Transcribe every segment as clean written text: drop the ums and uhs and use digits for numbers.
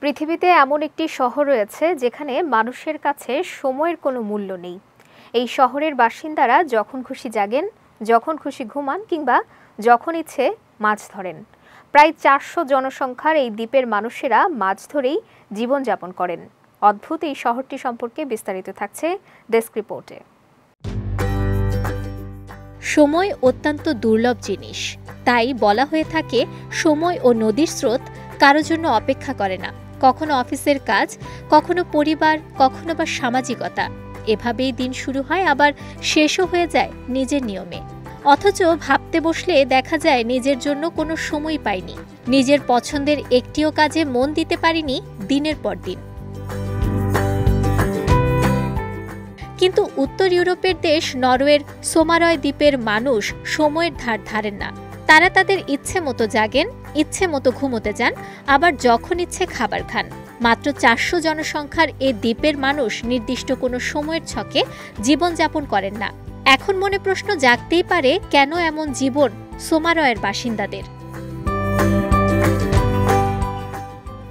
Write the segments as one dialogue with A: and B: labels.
A: পৃথিবীতে এমন একটি শহর রয়েছে যেখানে মানুষের কাছে সময়ের কোনো মূল্য নেই। এই শহরের বাসিন্দারা যখন খুশি জাগেন, যখন খুশি ঘুমান কিংবা যখন ইচ্ছে মাছ ধরেন। প্রায় ৪০০ জনসংখ্যার এই দ্বীপের মানুষেরা মাছ ধরেই জীবনযাপন করেন। অদ্ভুত এই শহরটি সম্পর্কে বিস্তারিত থাকছে ডেস্ক রিপোর্টে।
B: সময় অত্যন্ত দুর্লভ জিনিস, তাই বলা হয়ে থাকে সময় ও নদীর স্রোত কারো জন্য অপেক্ষা করে না। কখনো অফিসের কাজ, কখনো পরিবার, কখনো বা সামাজিকতা, এভাবেই দিন শুরু হয় আবার শেষও হয়ে যায় নিজের নিয়মে। অথচ ভাবতে বসলে দেখা যায় নিজের জন্য কোনো সময় পাইনি, নিজের পছন্দের একটিও কাজে মন দিতে পারিনি দিনের পর দিন। কিন্তু উত্তর ইউরোপের দেশ নরওয়ের সোমারয় দ্বীপের মানুষ সময়ের ধার ধারেন না। তারা তাদের ইচ্ছে মতো জাগেন, ইচ্ছে মতো ঘুমোতে যান, আবার যখন ইচ্ছে খাবার খান। মাত্র ৪০০ জনসংখ্যার এই দ্বীপের মানুষ নির্দিষ্ট কোনো সময়ের ছকে জীবনযাপন করেন না। এখন মনে প্রশ্ন জাগতেই পারে, কেন এমন জীবন সোমারয়ের বাসিন্দাদের?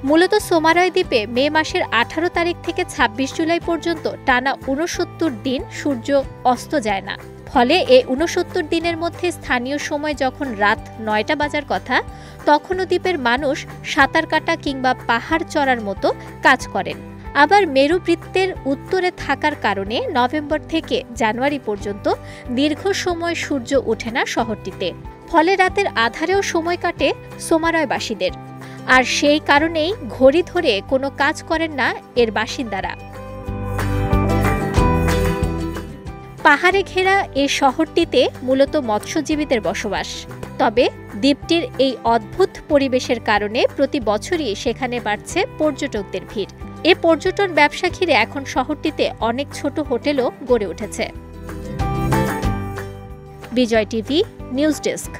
B: মূলত সোমারয় দ্বীপে মে মাসের ১৮ তারিখ থেকে ২৬ জুলাই পর্যন্ত টানা ৬৯ দিন সূর্য অস্ত যায় না। ফলে এই ৬৯ দিনের মধ্যে স্থানীয় সময় যখন রাত ৯টা বাজার কথা, তখনও দ্বীপের মানুষ সাঁতার কাটা কিংবা পাহাড় চড়ার মতো কাজ করেন। আবার মেরুবৃত্তের উত্তরে থাকার কারণে নভেম্বর থেকে জানুয়ারি পর্যন্ত দীর্ঘ সময় সূর্য ওঠে না শহরটিতে। ফলে রাতের আঁধারেও সময় কাটে সোমারয়বাসীদের। আর সেই কারণেই ঘড়ি ধরে কোনো কাজ করেন না এর বাসিন্দারা। পাহাড়ে ঘেরা এই শহরটিতে মূলত মৎস্যজীবীদের বসবাস। তবে দ্বীপটির এই অদ্ভুত পরিবেশের কারণে প্রতি বছরই সেখানে বাড়ছে পর্যটকদের ভিড়। এ পর্যটন ব্যবসা ঘিরে এখন শহরটিতে অনেক ছোট হোটেলও গড়ে উঠেছে। বিজয় টিভি নিউজ ডেস্ক।